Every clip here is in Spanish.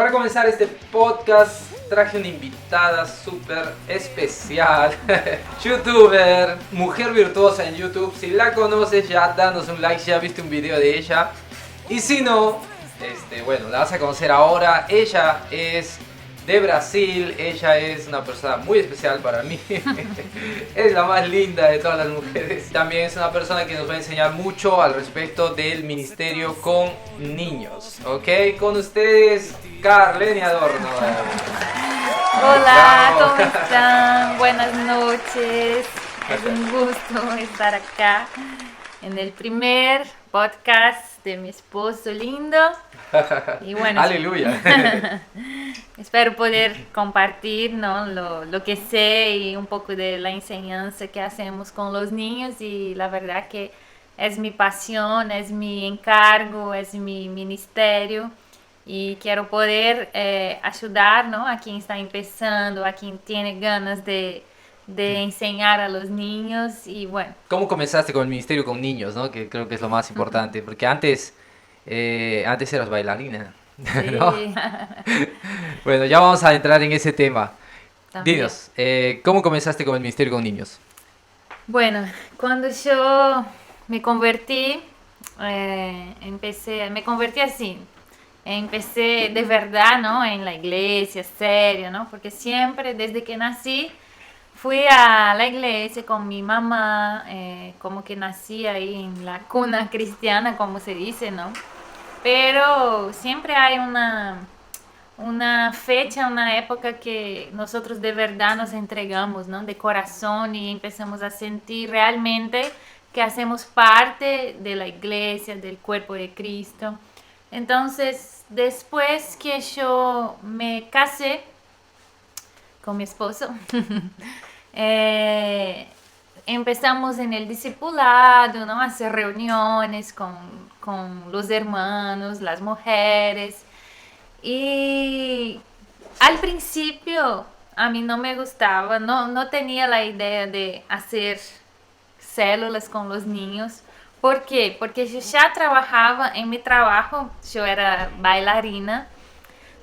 Para comenzar este podcast traje una invitada súper especial, youtuber, mujer virtuosa en YouTube. Si la conoces ya danos un like, ya viste un video de ella. Y si no, bueno, la vas a conocer ahora. Ella es de Brasil, ella es una persona muy especial para mí. Es la más linda de todas las mujeres. También es una persona que nos va a enseñar mucho al respecto del ministerio con niños. ¿Ok? Con ustedes, Carleni Adorno. Hola, Bravo. ¿cómo están? Buenas noches. Es un gusto estar acá en el primer podcast de mi esposo lindo. Y bueno, Aleluya. espero poder compartir, ¿no? lo que sé y un poco de la enseñanza que hacemos con los niños. Y la verdad que es mi pasión, es mi encargo, es mi ministerio. Y quiero poder ayudar, ¿no? A quien está empezando, a quien tiene ganas de enseñar a los niños. Y bueno, ¿Cómo comenzaste con el ministerio con niños, no? Que creo que es lo más importante, porque antes eras bailarina, ¿no? sí, Bueno, ya vamos a entrar en ese tema. también. Dinos, ¿cómo comenzaste con el ministerio con niños? Bueno, cuando yo me convertí, me convertí así. Empecé de verdad, ¿no? En la iglesia, serio, ¿no? Porque siempre, desde que nací, fui a la iglesia con mi mamá, como que nací ahí en la cuna cristiana, como se dice, ¿no? Pero siempre hay una fecha, una época que nosotros de verdad nos entregamos, ¿no? De corazón y empezamos a sentir realmente que hacemos parte de la iglesia, del cuerpo de Cristo. Entonces, después que yo me casé con mi esposo, eh, empezamos en el discipulado, ¿no? A hacer reuniones con los hermanos, las mujeres. Y al principio a mí no me gustaba, no tenía la idea de hacer células con los niños. ¿Por qué? Porque yo ya trabajaba en mi trabajo, yo era bailarina,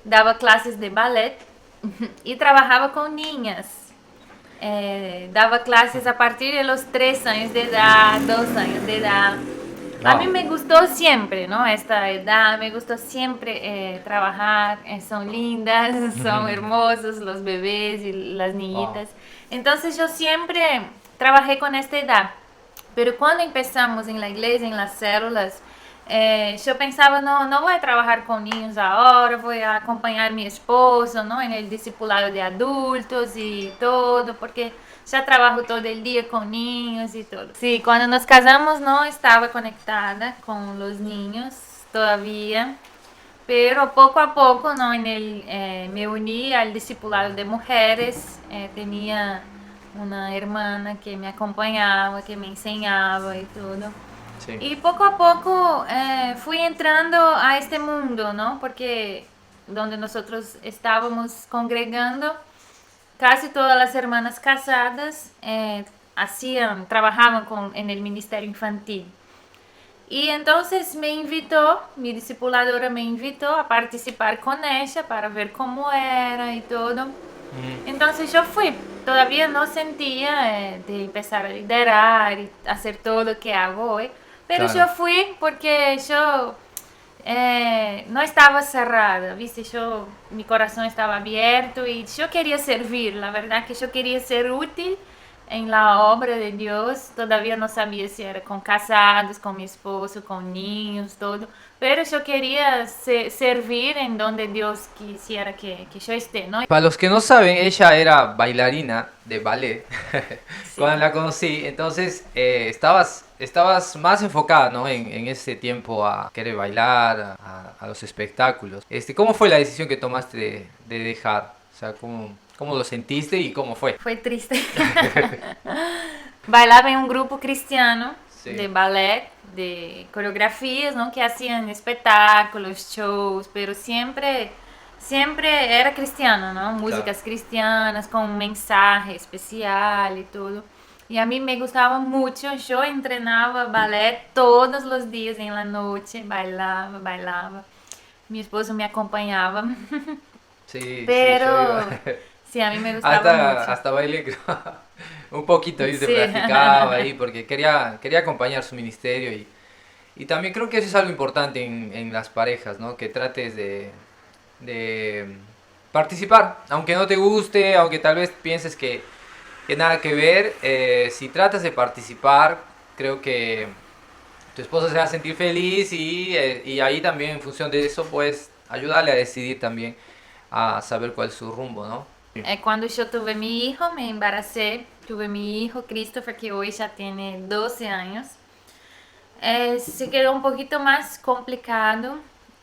daba clases de ballet y trabajaba con niñas. Daba clases a partir de los 3 años de edad, 2 años de edad. A mí Wow. me gustó siempre, ¿no? Esta edad, me gustó siempre trabajar, son lindas, son hermosos los bebés y las Wow. niñitas. Entonces yo siempre trabajé con esta edad. Pero cuando empezamos en la iglesia, en las células, yo pensaba, no voy a trabajar con niños ahora, voy a acompañar a mi esposo, ¿no? En el discipulado de adultos y todo, porque ya trabajo todo el día con niños y todo. Sí, cuando nos casamos no estaba conectada con los niños todavía, pero poco a poco, ¿no? Me uní al discipulado de mujeres, tenía una hermana que me acompañaba, que me enseñaba y todo. Sí. Y poco a poco fui entrando a este mundo, ¿no? Porque donde nosotros estábamos congregando, casi todas las hermanas casadas trabajaban en el ministerio infantil. Y entonces mi discipuladora me invitó a participar con ella para ver cómo era y todo. Entonces yo fui, todavía no sentía de empezar a liderar y hacer todo lo que hago hoy, pero yo Claro. fui porque yo no estaba cerrada, ¿viste? Mi corazón estaba abierto y yo quería servir, la verdad que yo quería ser útil en la obra de Dios. Todavía no sabía si era con casados, con mi esposo, con niños, todo. Pero yo quería servir en donde Dios quisiera que yo esté, ¿no? Para los que no saben, ella era bailarina de ballet cuando Sí. la conocí. Entonces, estabas más enfocada, ¿no? En ese tiempo a querer bailar, a los espectáculos. ¿Cómo fue la decisión que tomaste de dejar? O sea, ¿cómo lo sentiste y cómo fue? Fue triste. Bailaba en un grupo cristiano Sí, de ballet, de coreografías, ¿no? Que hacían espectáculos, shows, pero siempre era cristiano, ¿no? claro. Músicas cristianas con un mensaje especial y todo. Y a mí me gustaba mucho. Yo entrenaba ballet todos los días en la noche, bailaba. mi esposo me acompañaba, Sí, sí, yo pero iba. sí, a mí me gustaba mucho. Hasta bailé, creo. Un poquito, ¿viste? Sí, Practicaba ahí porque quería acompañar su ministerio y también creo que eso es algo importante en las parejas, ¿no? Que trates de participar, aunque no te guste, aunque tal vez pienses que nada que ver, si tratas de participar, creo que tu esposa se va a sentir feliz y ahí también en función de eso puedes ayudarle a decidir también a saber cuál es su rumbo, ¿no? Sí. Cuando yo tuve mi hijo, me embaracé, tuve mi hijo Christopher, que hoy ya tiene 12 años. Se quedó un poquito más complicado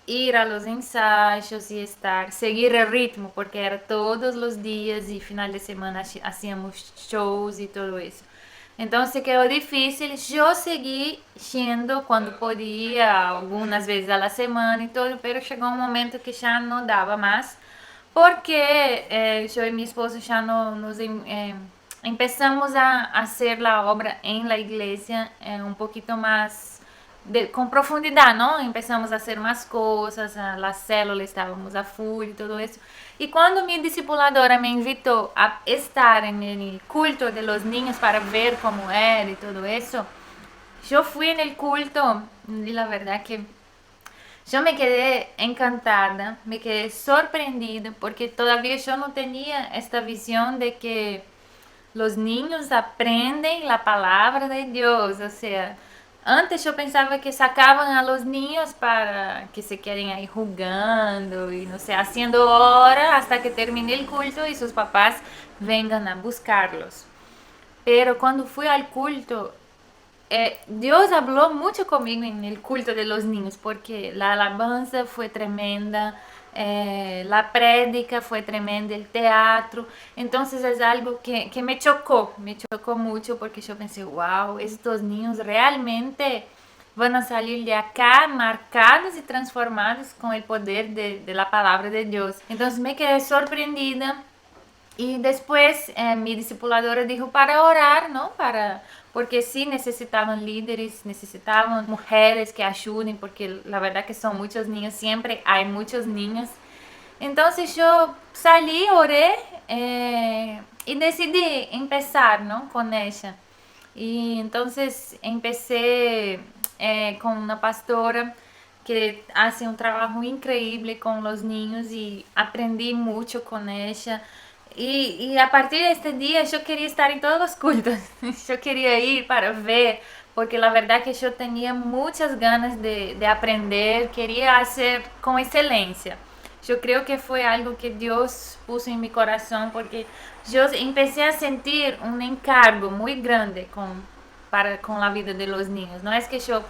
ir a los ensayos y seguir el ritmo, porque era todos los días y final de semana hacíamos shows y todo eso. Entonces quedó difícil. Yo seguí yendo cuando podía, algunas veces a la semana y todo, pero llegó un momento que ya no daba más, porque yo y mi esposo ya no empezamos a hacer la obra en la iglesia un poquito más con profundidad, ¿no? Empezamos a hacer más cosas, la célula estábamos a full y todo eso. Y cuando mi discipuladora me invitó a estar en el culto de los niños para ver cómo era y todo eso, yo fui en el culto y la verdad que yo me quedé encantada, me quedé sorprendida porque todavía yo no tenía esta visión de que los niños aprenden la palabra de Dios. O sea, antes yo pensaba que sacaban a los niños para que se queden ahí jugando y no sé, haciendo hora hasta que termine el culto y sus papás vengan a buscarlos. Pero cuando fui al culto, Dios habló mucho conmigo en el culto de los niños porque la alabanza fue tremenda, la prédica fue tremenda, el teatro. Entonces es algo que me chocó mucho porque yo pensé, wow, estos niños realmente van a salir de acá marcados y transformados con el poder de la palabra de Dios. Entonces me quedé sorprendida. Y después mi discipuladora dijo para orar, ¿no? Porque sí necesitaban líderes, necesitaban mujeres que ayuden, porque la verdad que son muchos niños, siempre hay muchos niños. Entonces yo salí, oré y decidí empezar, ¿no? Con ella. Y entonces empecé con una pastora que hace un trabajo increíble con los niños y aprendí mucho con ella. Y a partir de este día yo quería estar en todos los cultos, yo quería ir para ver, porque la verdad que yo tenía muchas ganas de aprender, quería hacer con excelencia. Yo creo que fue algo que Dios puso en mi corazón porque yo empecé a sentir un encargo muy grande con la vida de los niños. No es que yo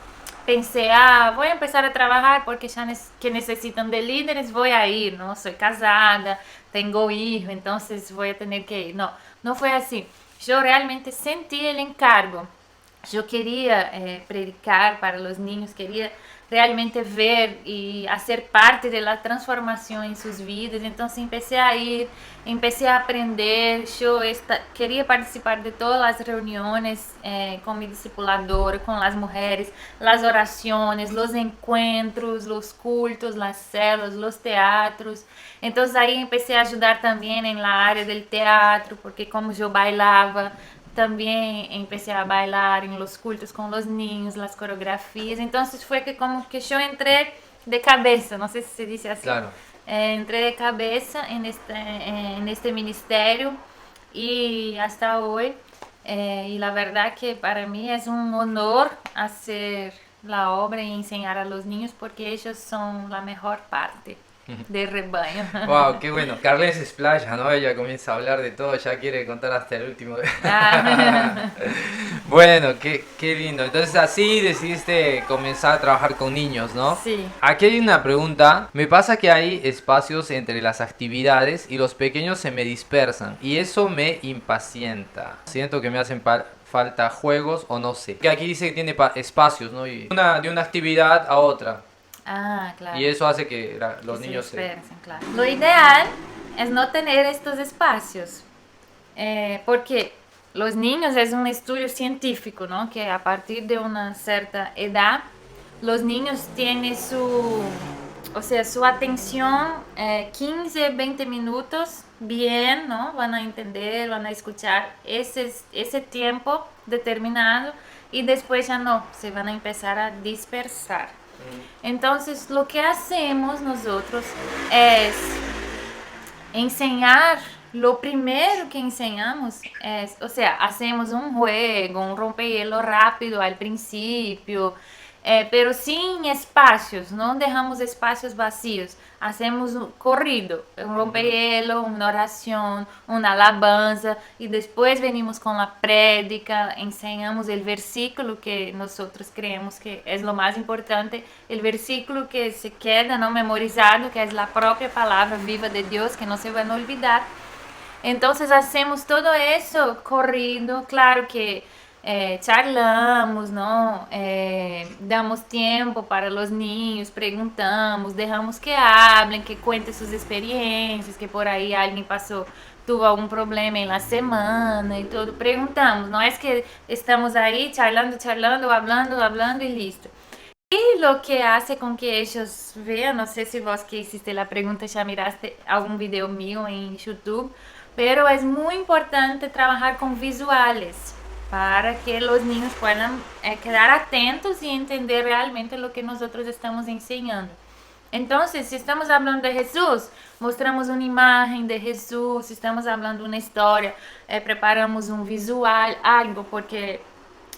pensé, voy a empezar a trabajar porque ya que necesitan de líderes, voy a ir, ¿no? Soy casada, tengo hijos, entonces voy a tener que ir. No, no fue así. Yo realmente sentí el encargo. Yo quería predicar para los niños, quería realmente ver y hacer parte de la transformación en sus vidas. Entonces empecé a ir, empecé a aprender. Yo quería participar de todas las reuniones con mi discipulador, con las mujeres, las oraciones, los encuentros, los cultos, las células, los teatros. Entonces ahí empecé a ayudar también en la área del teatro, porque como yo bailaba, también empecé a bailar en los cultos con los niños, las coreografías. Entonces fue que como que yo entré de cabeza, no sé si se dice así. Claro. Entré de cabeza en este ministerio y hasta hoy. Y la verdad que para mí es un honor hacer la obra y enseñar a los niños porque ellos son la mejor parte del rebaño. Wow, qué bueno. Carles se explaya, ¿no? Ella comienza a hablar de todo, ya quiere contar hasta el último. Ah, Bueno, qué lindo. Entonces así decidiste comenzar a trabajar con niños, ¿no? sí. Aquí hay una pregunta. Me pasa que hay espacios entre las actividades y los pequeños se me dispersan y eso me impacienta. Siento que me hacen falta juegos o no sé. Que aquí dice que tiene espacios, ¿no? Y de una actividad a otra. Claro. Y eso hace que los Que niños se dispersen, claro. Lo ideal es no tener estos espacios, porque los niños es un estudio científico, ¿no? Que a partir de una cierta edad, los niños tienen o sea, su atención, 15, 20 minutos, bien, ¿no? Van a entender, van a escuchar ese tiempo determinado y después ya no, se van a empezar a dispersar. Entonces, lo que hacemos nosotros es enseñar. Lo primero que enseñamos es, o sea, hacemos un juego, un rompehielo rápido al principio, pero sin espacios, no dejamos espacios vacíos. Hacemos un corrido, un rompehielo, una oración, una alabanza y después venimos con la prédica, enseñamos el versículo que nosotros creemos que es lo más importante, el versículo que se queda no memorizado, que es la propia palabra viva de Dios, que no se van a olvidar. Entonces hacemos todo eso corriendo, claro que charlamos, ¿no? Damos tiempo para los niños, preguntamos, dejamos que hablen, que cuenten sus experiencias, que por ahí alguien pasó, tuvo algún problema en la semana y todo. Preguntamos, no es que estamos ahí charlando, charlando, hablando, hablando y listo. Y lo que hace con que ellos vean, no sé si vos que hiciste la pregunta ya miraste algún video mío en YouTube, pero es muy importante trabajar con visuales para que los niños puedan quedar atentos y entender realmente lo que nosotros estamos enseñando. Entonces, si estamos hablando de Jesús, mostramos una imagen de Jesús, si estamos hablando una historia, preparamos un visual, algo, porque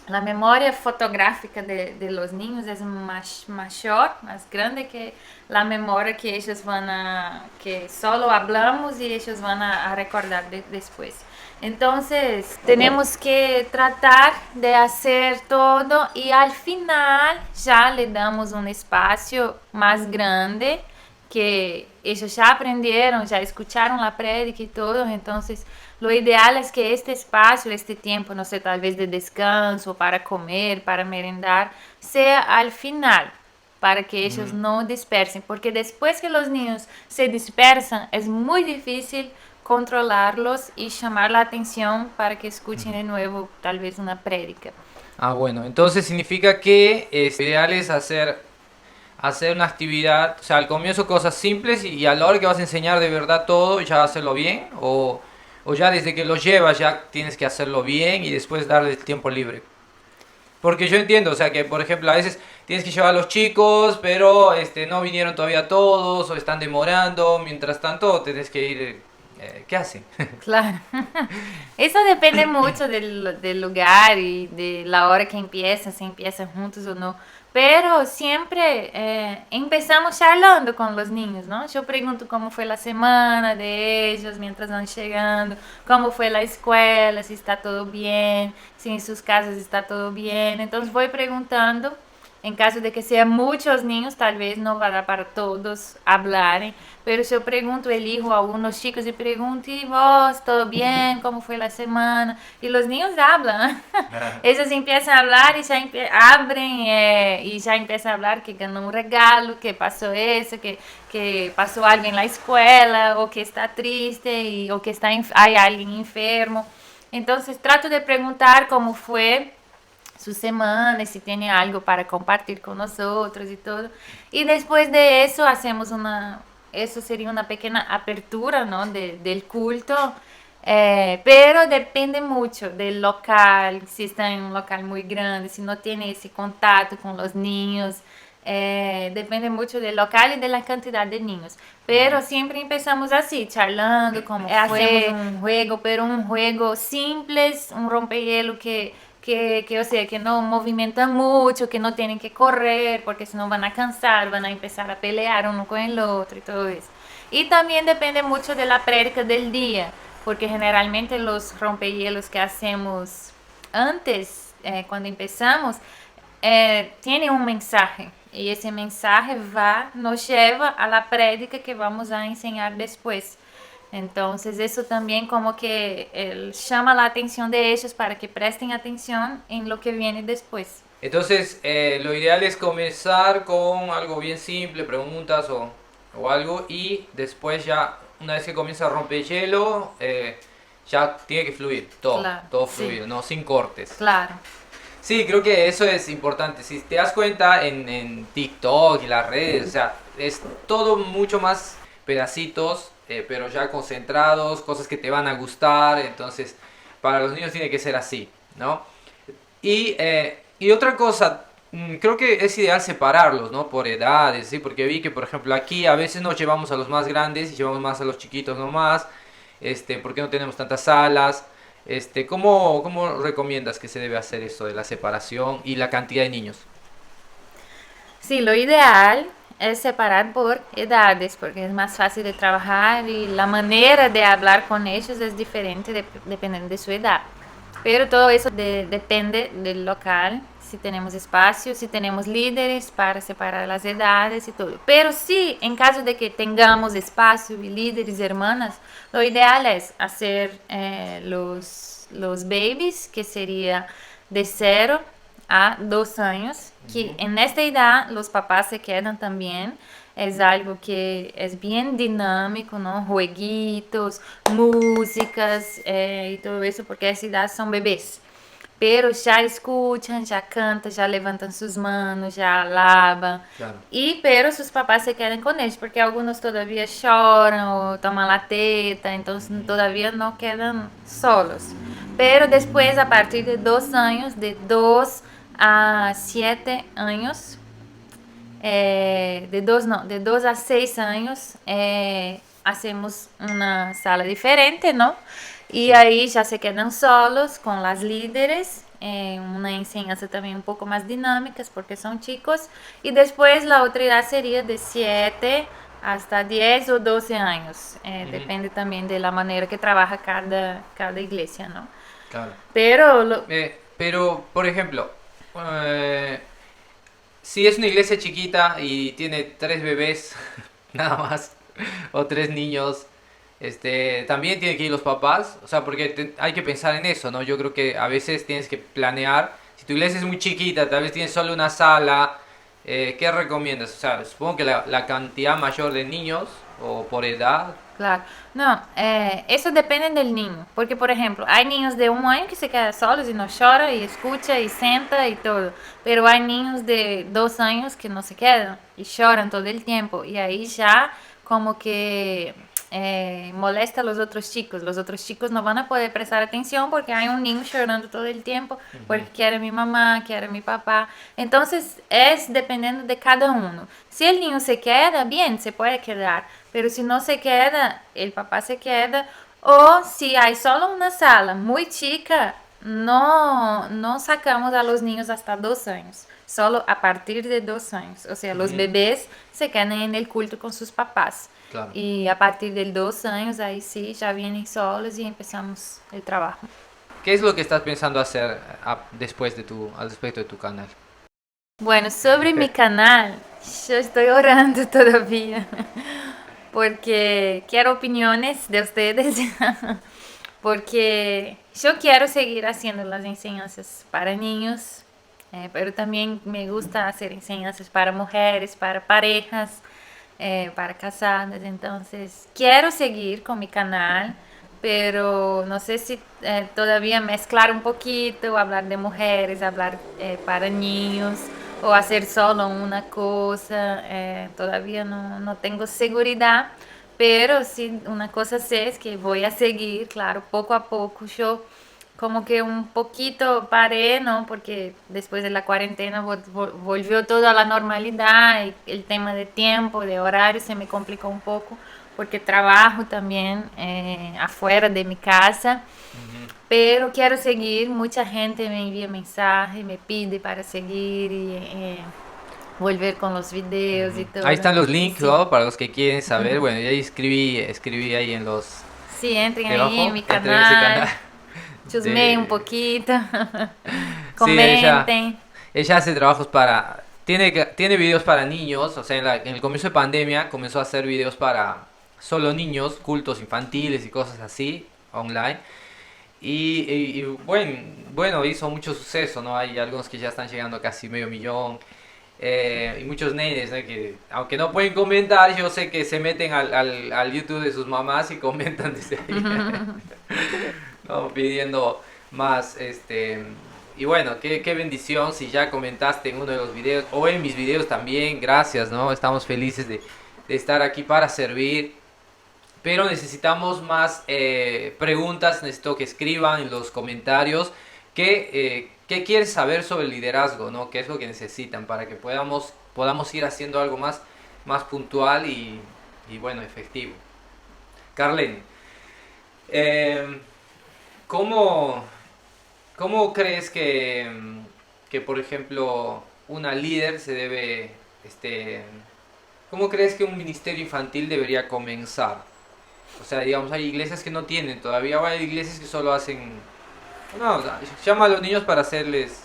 la memoria fotográfica de los niños es mayor, más grande que la memoria que ellos van a, que solo hablamos y ellos van a recordar después. Entonces, tenemos que tratar de hacer todo y al final ya le damos un espacio más grande que ellos ya aprendieron, ya escucharon la prédica y todo, entonces lo ideal es que este espacio, este tiempo, no sé, tal vez de descanso, para comer, para merendar, sea al final, para que ellos no dispersen, porque después que los niños se dispersan, es muy difícil controlarlos y llamar la atención para que escuchen de nuevo tal vez una prédica. Ah, bueno, entonces significa que lo ideal es hacer una actividad, o sea, al comienzo cosas simples y a la hora que vas a enseñar de verdad todo, ya hacerlo bien, o ya desde que lo llevas ya tienes que hacerlo bien y después darle el tiempo libre. Porque yo entiendo, o sea, que por ejemplo a veces tienes que llevar a los chicos, pero no vinieron todavía todos o están demorando, mientras tanto tienes que ir, ¿qué hacen? Claro, eso depende mucho del lugar y de la hora que empiezan, si empiezan juntos o no. Pero siempre empezamos charlando con los niños, ¿no? Yo pregunto cómo fue la semana de ellos mientras van llegando, cómo fue la escuela, si está todo bien, si en sus casas está todo bien. Entonces voy preguntando. En caso de que sean muchos niños, tal vez no va a dar para todos hablarem, pero si eu pergunto, elijo a algunos chicos y pregunto, ¿y vos, todo bien? ¿Cómo fue la semana? Y los niños hablan. Ellos empiezan a hablar y ya abren y ya empiezan a hablar que ganó un regalo, que pasó eso, que pasó algo en la escuela, o que está triste, o que hay alguien enfermo. Entonces trato de preguntar cómo fue su semana, si tiene algo para compartir con nosotros y todo. Y después de eso hacemos eso sería una pequeña apertura, ¿no? Del culto. Pero depende mucho del local, si está en un local muy grande, si no tiene ese contacto con los niños. Depende mucho del local y de la cantidad de niños. Pero siempre empezamos así, charlando, como hacemos un juego, pero un juego simple, un rompehielo o sea, que no movimentan mucho, que no tienen que correr, porque si no van a cansar, van a empezar a pelear uno con el otro y todo eso. Y también depende mucho de la prédica del día, porque generalmente los rompehielos que hacemos antes, cuando empezamos, tiene un mensaje. Y ese mensaje nos lleva a la prédica que vamos a enseñar después. Entonces eso también como que llama la atención de ellos para que presten atención en lo que viene después. Entonces, lo ideal es comenzar con algo bien simple, preguntas o algo, y después ya, una vez que comienza a romper hielo, ya tiene que fluir, todo, Claro, todo sí. fluido, no sin cortes. Claro, Sí, creo que eso es importante. Si te das cuenta en TikTok y las redes, o sea, es todo mucho más pedacitos, pero ya concentrados, cosas que te van a gustar, entonces para los niños tiene que ser así, ¿no? Y otra cosa, creo que es ideal separarlos, ¿no? Por edades, ¿sí? Porque vi que, por ejemplo, aquí a veces nos llevamos a los más grandes y llevamos más a los chiquitos nomás, porque no tenemos tantas salas. ¿Cómo recomiendas que se debe hacer esto de la separación y la cantidad de niños? Sí, lo ideal es separar por edades, porque es más fácil de trabajar y la manera de hablar con ellos es diferente dependiendo de su edad. Pero todo eso depende del local, si tenemos espacio, si tenemos líderes para separar las edades y todo. Pero sí, en caso de que tengamos espacio y líderes, hermanas, lo ideal es hacer los babies, que sería de 0 a 2 años, que en esta edad los papás se quedan también. Es algo que es bien dinámico, ¿no? Jueguitos, músicas y todo eso, porque a esa edad son bebés. Pero ya escuchan, ya cantan, ya levantan sus manos, ya alaban. Claro. Pero sus papás se quedan con ellos, porque algunos todavía lloran o toman la teta, entonces todavía no quedan solos. Pero después, a partir de 2 años, de 2 a 7 años, de 2 a 6 años, hacemos una sala diferente, ¿no? Y ahí ya se quedan solos con las líderes, una enseñanza también un poco más dinámicas porque son chicos. Y después la otra edad sería de 7 hasta 10 o 12 años. Depende también de la manera que trabaja cada iglesia, ¿no? Claro. Pero Pero, por ejemplo, eh, si es una iglesia chiquita y tiene tres bebés, nada más, o tres niños, también tienen que ir los papás, o sea, porque hay que pensar en eso, ¿no? Yo creo que a veces tienes que planear, si tu iglesia es muy chiquita, tal vez tienes solo una sala, ¿qué recomiendas? O sea, supongo que la cantidad mayor de niños, o por edad. claro, no, eso depende del niño, porque por ejemplo, hay niños de 1 año que se quedan solos y no llora y escucha y senta y todo, pero hay niños de 2 años que no se quedan y lloran todo el tiempo y ahí ya como que molesta a los otros chicos no van a poder prestar atención porque hay un niño llorando todo el tiempo porque quiere mi mamá, quiere mi papá, entonces es dependiendo de cada uno. Si el niño se queda, bien, se puede quedar, pero si no se queda, el papá se queda. O si hay solo una sala muy chica, no sacamos a los niños hasta 2 años, solo a partir de 2 años. O sea, los bebés se quedan en el culto con sus papás. Claro. Y a partir de 2 años, ahí sí, ya vienen solos y empezamos el trabajo. ¿Qué es lo que estás pensando hacer después al respecto de tu canal? Bueno, sobre mi canal, yo estoy orando todavía porque quiero opiniones de ustedes, porque yo quiero seguir haciendo las enseñanzas para niños, pero también me gusta hacer enseñanzas para mujeres, para parejas, para casadas, entonces quiero seguir con mi canal, pero no sé si todavía mezclar un poquito, hablar de mujeres, hablar para niños o hacer solo una cosa, todavía no tengo seguridad, pero sí una cosa sé es que voy a seguir, claro, poco a poco. Yo como que un poquito paré, ¿no? Porque después de la cuarentena volvió todo a la normalidad y el tema de tiempo, de horario se me complicó un poco porque trabajo también afuera de mi casa. Pero quiero seguir, mucha gente me envía mensajes, me pide para seguir y volver con los videos y todo. Ahí están los links, Sí, ¿no? Para los que quieren saber. Bueno, ya escribí ahí en los sí, entren debajo, ahí en mi entren en ese canal, canal. chusmeen un poquito, Sí, comenten. ella hace trabajos tiene videos para niños, o sea, en el comienzo de pandemia comenzó a hacer videos para solo niños, cultos infantiles y cosas así, online. Y bueno, hizo mucho suceso, ¿no? Hay algunos que ya están llegando a casi medio millón. Y muchos nenes, ¿no? Que aunque no pueden comentar, yo sé que se meten al YouTube de sus mamás y comentan desde ahí, ¿no? Pidiendo más, Y bueno, qué bendición si ya comentaste en uno de los videos o en mis videos también. Gracias, ¿no? Estamos felices de estar aquí para servir. Pero necesitamos más preguntas, necesito que escriban en los comentarios qué quieres saber sobre el liderazgo, ¿no? ¿Qué es lo que necesitan para que podamos ir haciendo algo más puntual y bueno, efectivo? Carlen, eh, ¿cómo, ¿cómo crees que, por ejemplo, una líder se debe, este, cómo crees que un ministerio infantil debería comenzar? O sea, digamos, hay iglesias que no tienen todavía, o hay iglesias que solo hacen, no, o sea, llama a los niños para hacerles,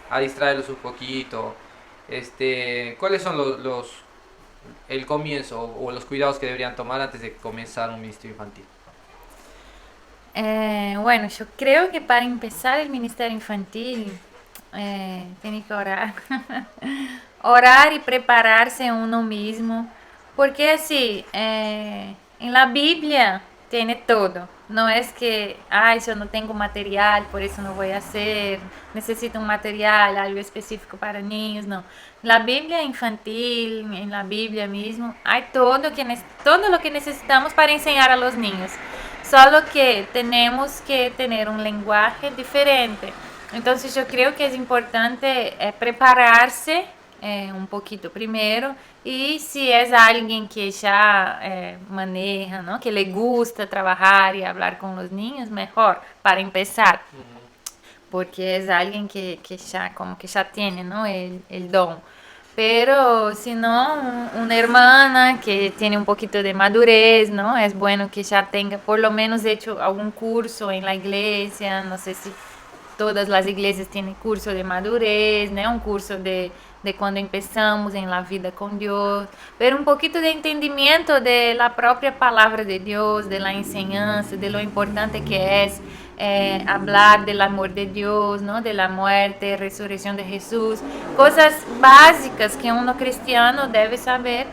a distraerlos un poquito. ¿Cuáles son el comienzo o los cuidados que deberían tomar antes de comenzar un ministerio infantil? Bueno, yo creo que para empezar el ministerio infantil tiene que orar. Orar y prepararse uno mismo. Porque así, en la Biblia tiene todo. No es que, ay, yo no tengo material, por eso no voy a hacer. Necesito un material, algo específico para niños, no. La Biblia infantil, en la Biblia mismo, hay todo lo que necesitamos para enseñar a los niños. Solo que tenemos que tener un lenguaje diferente. Entonces yo creo que es importante prepararse un poquito primero y si es alguien que ya maneja, ¿no? Que le gusta trabajar y hablar con los niños, mejor para empezar, porque es alguien que ya como que ya tiene, ¿no? El don. Pero si no, una hermana que tiene un poquito de madurez, ¿no? Es bueno que ya tenga por lo menos hecho algún curso en la iglesia, no sé si todas las iglesias tienen curso de madurez, ¿no? Un curso de cuando empezamos en la vida con Dios, pero un poquito de entendimiento de la propia palabra de Dios, de la enseñanza, de lo importante que es hablar del amor de Dios, ¿no? De la muerte, resurrección de Jesús, cosas básicas que uno cristiano debe saber.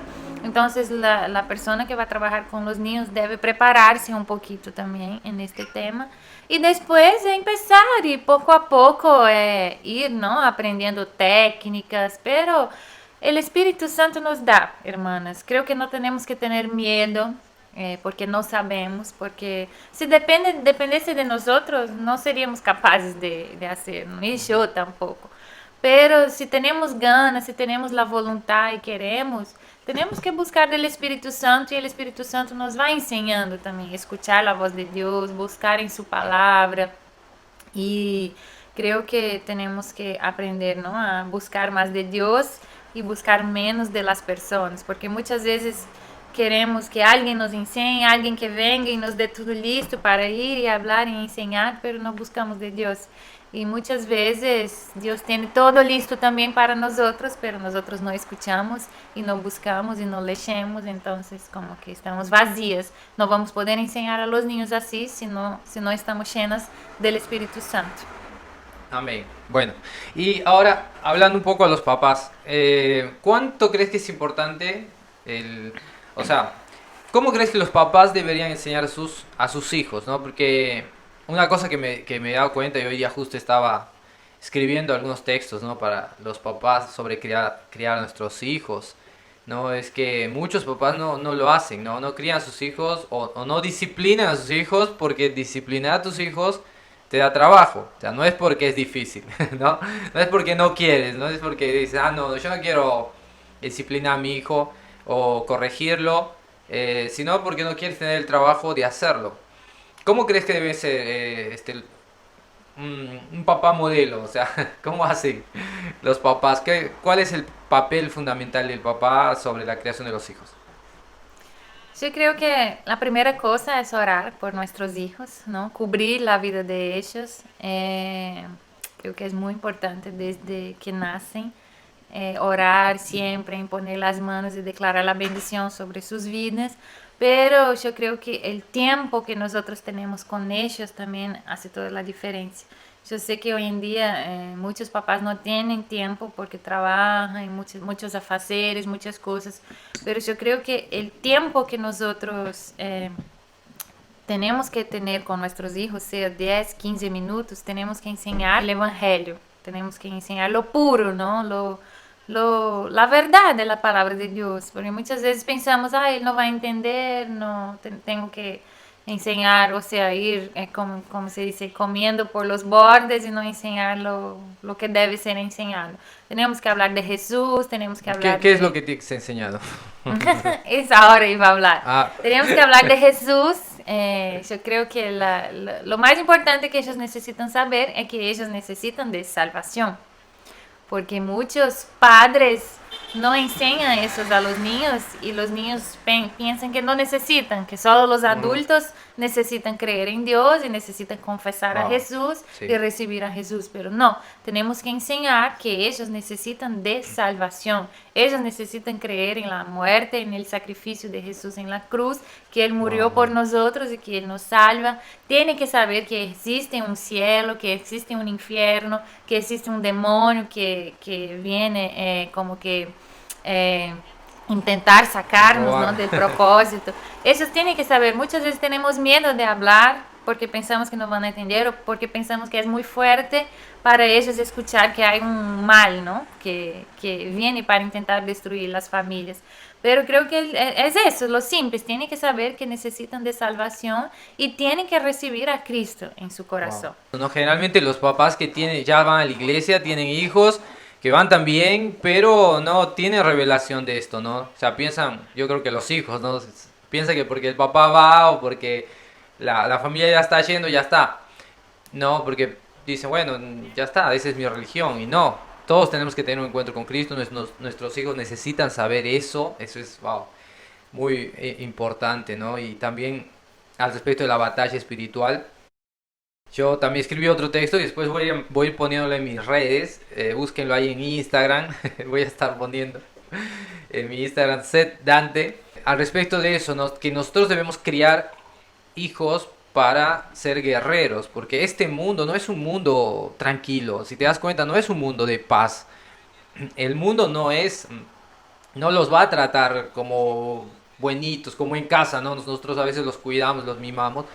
Entonces la persona que va a trabajar con los niños debe prepararse un poquito también en este tema y después empezar y poco a poco ir, ¿no? Aprendiendo técnicas, pero el Espíritu Santo nos da, hermanas. Creo que no tenemos que tener miedo porque no sabemos, porque si dependese de nosotros, no seríamos capaces de hacerlo, y yo tampoco. Pero si tenemos ganas, si tenemos la voluntad y queremos, tenemos que buscar del Espíritu Santo y el Espíritu Santo nos va enseñando también, escuchar la voz de Dios, buscar en su palabra. Y creo que tenemos que aprender, ¿no? A buscar más de Dios y buscar menos de las personas, porque muchas veces queremos que alguien nos enseñe, alguien que venga y nos dé todo listo para ir y hablar y enseñar, pero no buscamos de Dios. Y muchas veces Dios tiene todo listo también para nosotros, pero nosotros no escuchamos y no buscamos y no leemos, entonces como que estamos vacías. No vamos a poder enseñar a los niños así si no estamos llenas del Espíritu Santo. Amén. Bueno, y ahora hablando un poco a los papás, ¿cuánto crees que es importante o sea, cómo crees que los papás deberían enseñar a sus hijos, ¿no? Porque una cosa que me he dado cuenta, y hoy día justo estaba escribiendo algunos textos, ¿no? Para los papás sobre criar a nuestros hijos, ¿no? Es que muchos papás no lo hacen, ¿no? No crían a sus hijos o no disciplinan a sus hijos porque disciplinar a tus hijos te da trabajo. O sea, no es porque es difícil, ¿no? No es porque no quieres, no es porque dices, ah, no, yo no quiero disciplinar a mi hijo o corregirlo, sino porque no quieres tener el trabajo de hacerlo. ¿Cómo crees que debe ser un papá modelo? O sea, ¿cómo hacen los papás? ¿Cuál es el papel fundamental del papá sobre la creación de los hijos? Yo creo que la primera cosa es orar por nuestros hijos, ¿no? Cubrir la vida de ellos. Creo que es muy importante desde que nacen. Orar siempre, imponer las manos y declarar la bendición sobre sus vidas. Pero yo creo que el tiempo que nosotros tenemos con ellos también hace toda la diferencia. Yo sé que hoy en día muchos papás no tienen tiempo porque trabajan, muchos afaceres, muchas cosas, pero yo creo que el tiempo que nosotros tenemos que tener con nuestros hijos, sea 10, 15 minutos, tenemos que enseñar el Evangelio, tenemos que enseñar lo puro, ¿no? La verdad de la palabra de Dios, porque muchas veces pensamos, él no va a entender, no, tengo que enseñar, o sea, ir, como se dice, comiendo por los bordes y no enseñar lo que debe ser enseñado. Tenemos que hablar de Jesús, tenemos que hablar ¿Qué es de... lo que te he enseñado? Es ahora iba a hablar. Ah, Tenemos que hablar de Jesús. Yo creo que lo más importante que ellos necesitan saber es que ellos necesitan de salvación. Porque muchos padres no enseñan eso a los niños y los niños piensan que no necesitan, que solo los adultos necesitan creer en Dios y necesitan confesar a Wow. Jesús Sí. y recibir a Jesús. Pero no, tenemos que enseñar que ellos necesitan de salvación. Ellos necesitan creer en la muerte, en el sacrificio de Jesús en la cruz, que Él murió Wow. por nosotros y que Él nos salva. Tienen que saber que existe un cielo, que existe un infierno, que existe un demonio que viene como que intentar sacarnos, Robar. ¿no?, del propósito. Ellos tienen que saber, muchas veces tenemos miedo de hablar porque pensamos que no van a entender o porque pensamos que es muy fuerte para ellos escuchar que hay un mal, ¿no?, que viene para intentar destruir las familias. Pero creo que es eso, los simples tienen que saber que necesitan de salvación y tienen que recibir a Cristo en su corazón. Wow. No, generalmente los papás que ya van a la iglesia, tienen hijos que van también, pero no tienen revelación de esto, ¿no? O sea, piensan, yo creo que los hijos, ¿no? Piensan que porque el papá va o porque la familia ya está yendo, ya está. No, porque dicen, bueno, ya está, esa es mi religión. Y no, todos tenemos que tener un encuentro con Cristo, nuestros hijos necesitan saber eso es, wow, muy importante, ¿no? Y también al respecto de la batalla espiritual. Yo también escribí otro texto y después voy poniéndolo en mis redes. Búsquenlo ahí en Instagram. Voy a estar poniendo en mi Instagram, Seth Dante. Al respecto de eso, ¿no?, que nosotros debemos criar hijos para ser guerreros. Porque este mundo no es un mundo tranquilo. Si te das cuenta, no es un mundo de paz. El mundo no los va a tratar como buenitos, como en casa, ¿no? Nosotros a veces los cuidamos, los mimamos.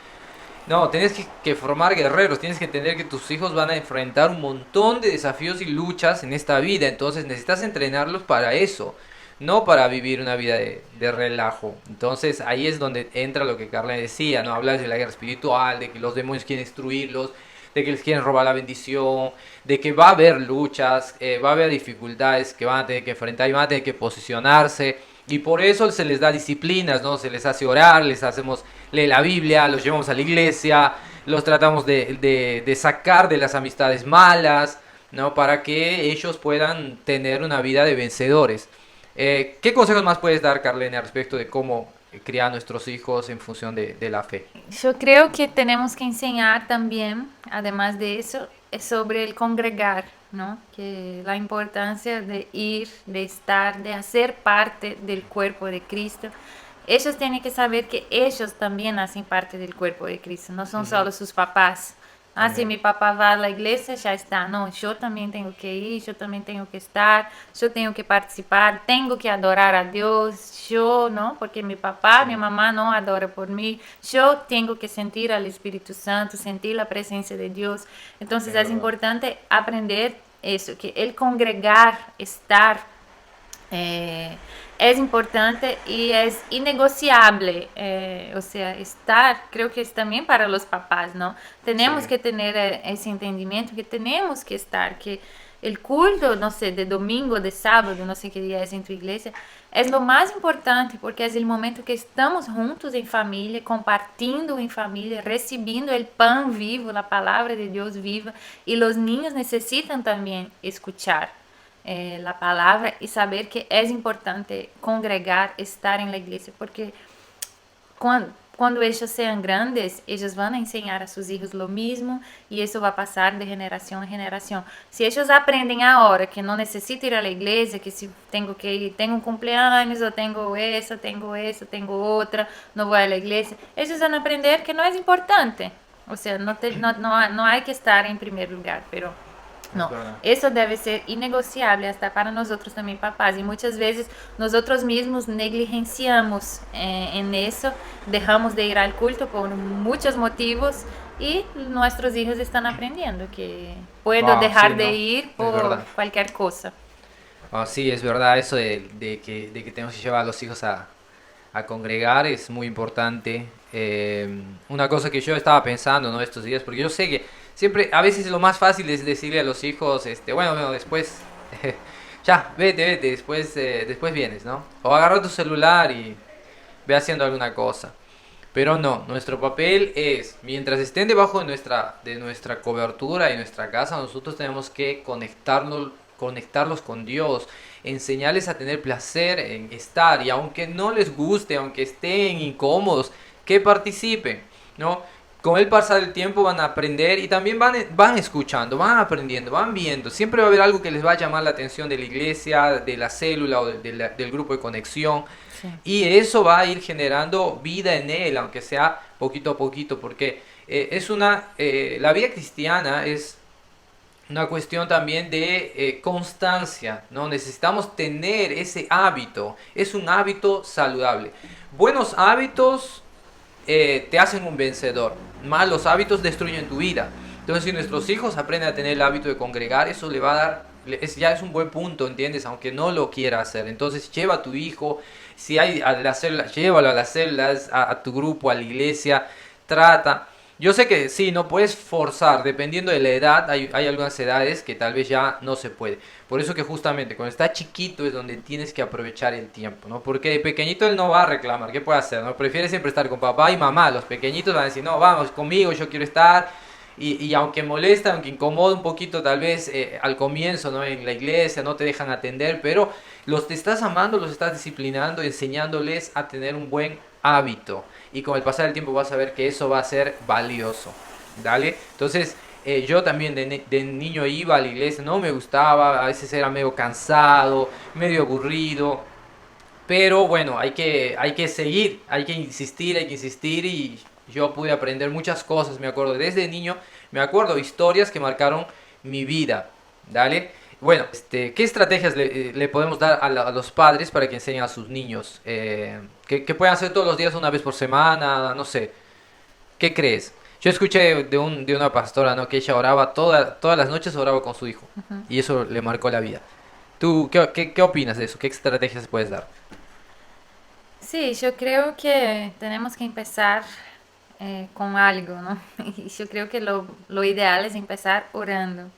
No, tienes que formar guerreros, tienes que entender que tus hijos van a enfrentar un montón de desafíos y luchas en esta vida, entonces necesitas entrenarlos para eso, no para vivir una vida de relajo. Entonces ahí es donde entra lo que Carla decía, ¿no? Hablas de la guerra espiritual, de que los demonios quieren destruirlos, de que les quieren robar la bendición, de que va a haber luchas, va a haber dificultades que van a tener que enfrentar y van a tener que posicionarse. Y por eso se les da disciplinas, ¿no? Se les hace orar, les hacemos leer la Biblia, los llevamos a la iglesia, los tratamos de sacar de las amistades malas, ¿no? Para que ellos puedan tener una vida de vencedores. ¿Qué consejos más puedes dar, Carlene, al respecto de cómo criar a nuestros hijos en función de la fe? Yo creo que tenemos que enseñar también, además de eso, es sobre el congregar, ¿no? Que la importancia de ir, de estar, de hacer parte del cuerpo de Cristo. Ellos tienen que saber que ellos también hacen parte del cuerpo de Cristo, no son solo sus papás. Si mi papá va a la iglesia, ya está. No, yo también tengo que ir, yo también tengo que estar, yo tengo que participar, tengo que adorar a Dios, yo, ¿no? Porque mi papá, mi mamá no adora por mí. Yo tengo que sentir al Espíritu Santo, sentir la presencia de Dios. Entonces es importante aprender eso, que el congregar, estar, es importante y es innegociable, o sea, estar, creo que es también para los papás, ¿no? Tenemos que tener ese entendimiento que tenemos que estar, que el culto, no sé, de domingo, de sábado, no sé qué día es en tu iglesia, es lo más importante porque es el momento que estamos juntos en familia, compartiendo en familia, recibiendo el pan vivo, la palabra de Dios viva, y los niños necesitan también escuchar la palabra y saber que es importante congregar, estar en la iglesia, porque cuando ellos sean grandes, ellos van a enseñar a sus hijos lo mismo y eso va a pasar de generación a generación. Si ellos aprenden ahora que no necesito ir a la iglesia, que si tengo que ir, tengo un cumpleaños o tengo eso, tengo otra, no voy a la iglesia, ellos van a aprender que no es importante. O sea, no hay que estar en primer lugar, pero No, verdad. eso debe ser innegociable hasta para nosotros también, papás. Y muchas veces nosotros mismos negligenciamos en eso, dejamos de ir al culto por muchos motivos y nuestros hijos están aprendiendo que puedo Wow, sí, dejar de ¿no? ir Es por verdad. cualquier cosa. Ah, sí, es verdad, eso de que tenemos que llevar a los hijos a congregar es muy importante. Una cosa que yo estaba pensando, ¿no? Estos días, porque yo sé que siempre, a veces lo más fácil es decirle a los hijos, bueno, después, ya, vete, después vienes, ¿no? O agarra tu celular y ve haciendo alguna cosa. Pero no, nuestro papel es, mientras estén debajo de nuestra cobertura y nuestra casa, nosotros tenemos que conectarlos con Dios, enseñarles a tener placer en estar y aunque no les guste, aunque estén incómodos, que participen, ¿no? Con el pasar del tiempo van a aprender y también van escuchando, van aprendiendo, van viendo. Siempre va a haber algo que les va a llamar la atención de la iglesia, de la célula o del grupo de conexión. Sí. Y eso va a ir generando vida en él, aunque sea poquito a poquito, porque la vida cristiana es una cuestión también de constancia, ¿no? Necesitamos tener ese hábito, es un hábito saludable. Buenos hábitos te hacen un vencedor, malos hábitos destruyen tu vida. Entonces, si nuestros hijos aprenden a tener el hábito de congregar, eso le va a dar, ya es un buen punto, ¿entiendes? Aunque no lo quiera hacer. Entonces, lleva a tu hijo, si hay a las células, llévalo a las células, a tu grupo, a la iglesia, trata. Yo sé que sí, no puedes forzar, dependiendo de la edad, hay algunas edades que tal vez ya no se puede. Por eso que justamente cuando está chiquito es donde tienes que aprovechar el tiempo, ¿no? Porque de pequeñito él no va a reclamar, ¿qué puede hacer? ¿No? Prefiere siempre estar con papá y mamá. Los pequeñitos van a decir, no, vamos conmigo, yo quiero estar. Y aunque molesta, aunque incomoda un poquito tal vez al comienzo, ¿no? En la iglesia no te dejan atender, pero los te estás amando, los estás disciplinando, enseñándoles a tener un buen hábito. Y con el pasar del tiempo vas a ver que eso va a ser valioso. ¿Dale? Entonces, yo también de niño iba a la iglesia, no me gustaba, a veces era medio cansado, medio aburrido. Pero bueno, hay que seguir, hay que insistir y yo pude aprender muchas cosas, me acuerdo, desde niño, me acuerdo historias que marcaron mi vida, ¿dale? Bueno, ¿qué estrategias le podemos dar a los padres para que enseñen a sus niños? Que puedan hacer todos los días, una vez por semana, no sé, ¿qué crees? Yo escuché de una pastora, ¿no? Que ella oraba todas las noches, oraba con su hijo y eso le marcó la vida. ¿Tú qué opinas de eso? ¿Qué estrategias puedes dar? Sí, yo creo que tenemos que empezar con algo, ¿no? Y yo creo que lo ideal es empezar orando.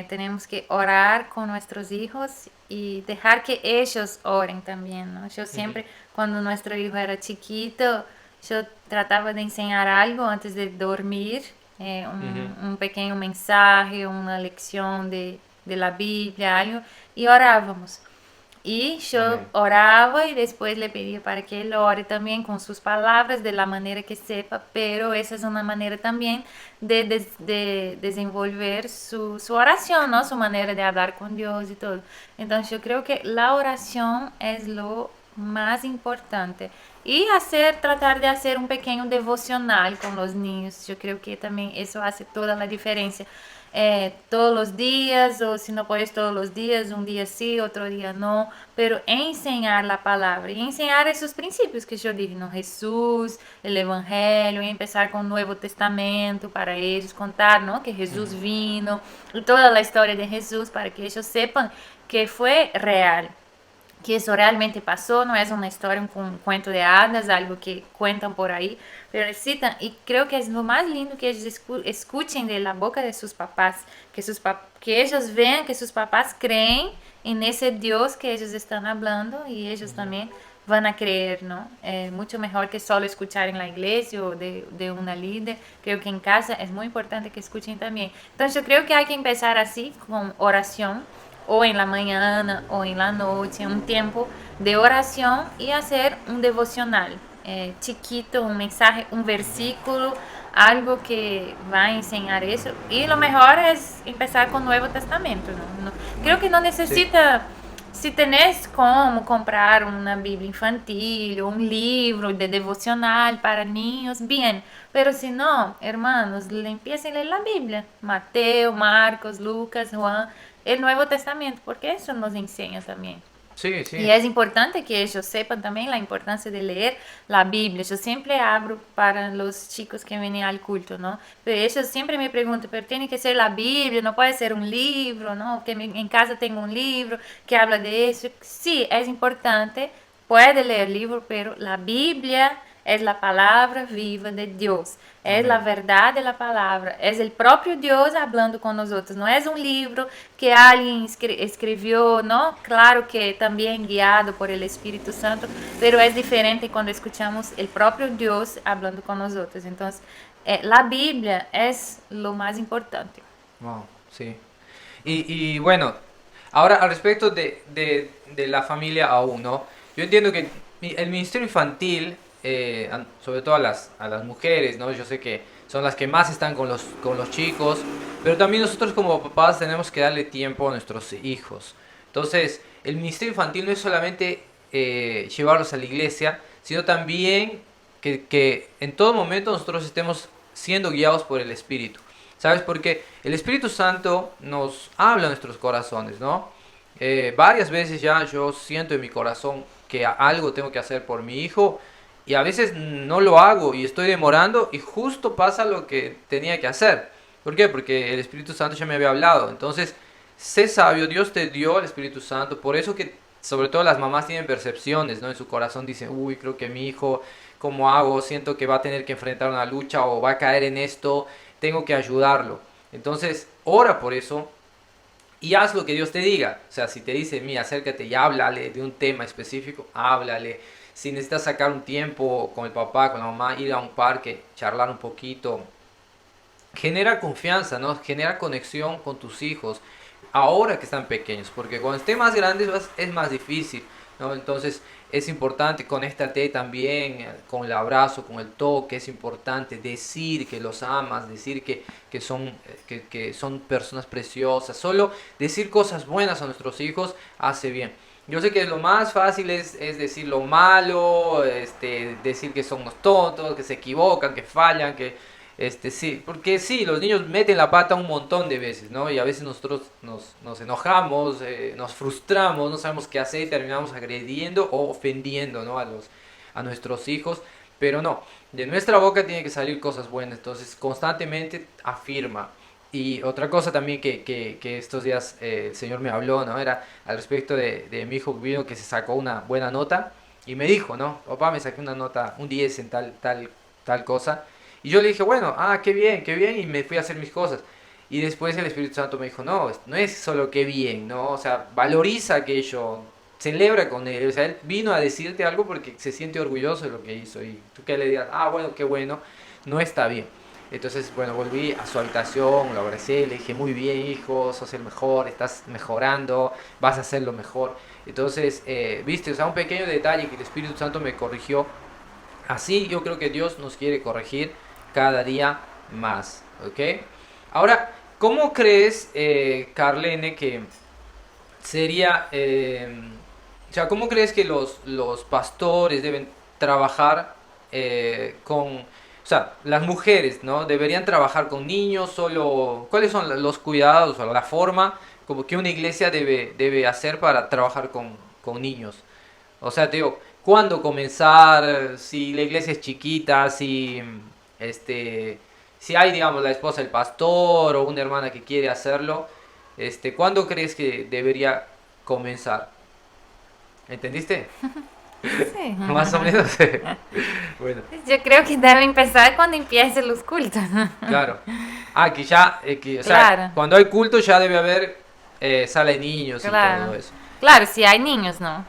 Tenemos que orar con nuestros hijos y dejar que ellos oren también, ¿no? Yo Ujú, siempre, cuando nuestro hijo era chiquito, yo trataba de enseñar algo antes de dormir, ujú. un pequeño mensaje, una lección de la Biblia, algo, y orábamos. Y yo Amén. oraba y después le pedía para que él ore también con sus palabras de la manera que sepa, pero esa es una manera también de desenvolver su oración, ¿no? Su manera de hablar con Dios y todo. Entonces yo creo que la oración es lo más importante. Y tratar de hacer un pequeño devocional con los niños. Yo creo que también eso hace toda la diferencia. Todos los días, o si no puedes todos los días, un día sí, otro día no, pero enseñar la palabra y enseñar esos principios que yo dije, ¿no? Jesús, el Evangelio, y empezar con el Nuevo Testamento para ellos contar, ¿no? Que Jesús vino y toda la historia de Jesús para que ellos sepan que fue real, que eso realmente pasó, no es una historia, un cuento de hadas, algo que cuentan por ahí, pero necesitan, y creo que es lo más lindo que ellos escuchen de la boca de sus papás, que ellos vean que sus papás creen en ese Dios que ellos están hablando y ellos también van a creer, ¿no? Mucho mejor que solo escuchar en la iglesia o de una líder. Creo que en casa es muy importante que escuchen también. Entonces yo creo que hay que empezar así, con oración, o en la mañana o en la noche, un tiempo de oración y hacer un devocional chiquito, un mensaje, un versículo, algo que va a enseñar eso. Y lo mejor es empezar con Nuevo Testamento, ¿no? Creo que no Sí. necesita Si tenés como comprar una Biblia infantil o un libro de devocional para niños, bien. Pero si no, hermanos, empiecen a leer la Biblia. Mateo, Marcos, Lucas, Juan, el Nuevo Testamento, porque eso nos enseña también. Sí, Y sí. es importante que ellos sepan también la importancia de leer la Biblia. Yo siempre abro para los chicos que vienen al culto, ¿no? Pero ellos siempre me preguntan, pero tiene que ser la Biblia, no puede ser un libro, ¿no? Que en casa tengo un libro que habla de eso. Sí, es importante, puede leer el libro, pero la Biblia es la palabra viva de Dios. Es la Amén. verdad de la palabra. Es el propio Dios hablando con nosotros. No es un libro que alguien escribió, ¿no? Claro que también guiado por el Espíritu Santo, pero es diferente cuando escuchamos el propio Dios hablando con nosotros. Entonces, la Biblia es lo más importante. Wow, sí. Y bueno, ahora al respecto de la familia aún, ¿no? Yo entiendo que el ministerio infantil, sobre todo a las mujeres, ¿no? Yo sé que son las que más están con los chicos, pero también nosotros como papás tenemos que darle tiempo a nuestros hijos. Entonces, el ministerio infantil no es solamente llevarlos a la iglesia, sino también que en todo momento nosotros estemos siendo guiados por el Espíritu. ¿Sabes? Porque el Espíritu Santo nos habla a nuestros corazones, ¿no? Varias veces ya yo siento en mi corazón que algo tengo que hacer por mi hijo y a veces no lo hago y estoy demorando y justo pasa lo que tenía que hacer. ¿Por qué? Porque el Espíritu Santo ya me había hablado. Entonces, sé sabio, Dios te dio el Espíritu Santo, por eso que sobre todo las mamás tienen percepciones, ¿no? En su corazón dicen, uy, creo que mi hijo, ¿cómo hago? Siento que va a tener que enfrentar una lucha o va a caer en esto, tengo que ayudarlo. Entonces, ora por eso y haz lo que Dios te diga. O sea, si te dice, mira, acércate y háblale de un tema específico, háblale. Si necesitas sacar un tiempo con el papá, con la mamá, ir a un parque, charlar un poquito, genera confianza, ¿no? Genera conexión con tus hijos ahora que están pequeños, porque cuando estén más grandes es más difícil, ¿no? Entonces es importante, conéctate también con el abrazo, con el toque, es importante decir que los amas, decir que son personas preciosas, solo decir cosas buenas a nuestros hijos hace bien. Yo sé que lo más fácil es decir lo malo, decir que son unos tontos, que se equivocan, que fallan, sí, porque sí, los niños meten la pata un montón de veces, ¿no? Y a veces nosotros nos enojamos, nos frustramos, no sabemos qué hacer y terminamos agrediendo o ofendiendo, ¿no? A nuestros hijos. Pero no, de nuestra boca tiene que salir cosas buenas, entonces constantemente afirma. Y otra cosa también que estos días el Señor me habló, ¿no? Era al respecto de mi hijo que vino que se sacó una buena nota y me dijo, ¿no? Papá, me saqué una nota, un 10 en tal cosa. Y yo le dije, bueno, qué bien, y me fui a hacer mis cosas. Y después el Espíritu Santo me dijo, no, no es solo qué bien, ¿no? O sea, valoriza aquello, celebra con él. O sea, él vino a decirte algo porque se siente orgulloso de lo que hizo. Y tú que le digas, bueno, qué bueno, no está bien. Entonces, bueno, volví a su habitación, lo abracé, le dije, muy bien, hijo, sos el mejor, estás mejorando, vas a hacerlo mejor. Entonces, viste, o sea, un pequeño detalle que el Espíritu Santo me corrigió. Así yo creo que Dios nos quiere corregir cada día más, ¿ok? Ahora, ¿cómo crees, Carlene, que sería, o sea, cómo crees que los pastores deben trabajar o sea, las mujeres, ¿no? Deberían trabajar con niños, solo, ¿cuáles son los cuidados o la forma como que una iglesia debe hacer para trabajar con niños? O sea, te digo, ¿cuándo comenzar? Si la iglesia es chiquita, este, si hay, digamos, la esposa del pastor o una hermana que quiere hacerlo, ¿cuándo crees que debería comenzar? ¿Entendiste? Sí. Más o menos. Bueno, Yo creo que debe empezar cuando empiecen los cultos. claro. O sea, Claro, cuando hay culto ya debe haber sala de niños y todo claro. eso. Claro, si hay niños, ¿no?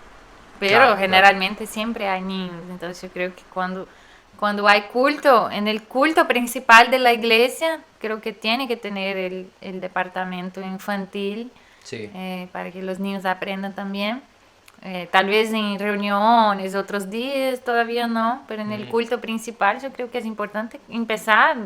Pero Claro, claro. generalmente siempre hay niños. Entonces yo creo que cuando hay culto, en el culto principal de la iglesia, creo que tiene que tener el departamento infantil Sí, para que los niños aprendan también. Tal vez en reuniones, otros días todavía no, pero en el culto principal yo creo que es importante empezar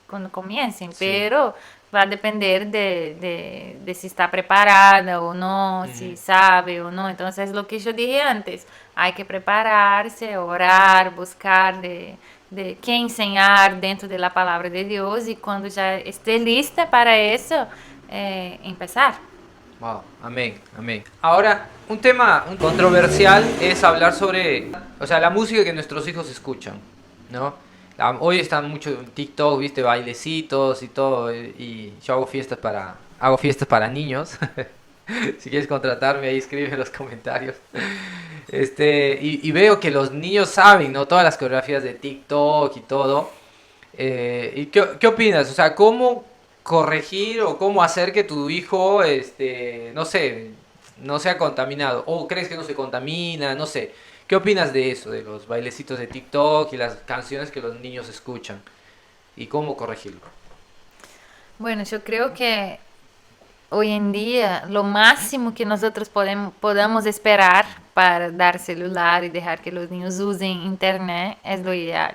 cuando comiencen, Sí. pero va a depender de si está preparada o no, si sabe o no. Entonces, lo que yo dije antes, hay que prepararse, orar, buscar de qué enseñar dentro de la palabra de Dios y cuando ya esté lista para eso, empezar. Wow, amén, amén. Ahora, un controversial es hablar sobre, o sea, la música que nuestros hijos escuchan, ¿no? Hoy están mucho en TikTok, viste, bailecitos y todo, y yo hago fiestas para niños. Si quieres contratarme, ahí escribe en los comentarios. Y veo que los niños saben, ¿no? Todas las coreografías de TikTok y todo. ¿Y qué opinas? O sea, ¿cómo corregir o cómo hacer que tu hijo, no sé, no sea contaminado? ¿O crees que no se contamina? No sé. ¿Qué opinas de eso, de los bailecitos de TikTok y las canciones que los niños escuchan? ¿Y cómo corregirlo? Bueno, yo creo que hoy en día lo máximo que nosotros podamos esperar para dar celular y dejar que los niños usen internet es lo ideal.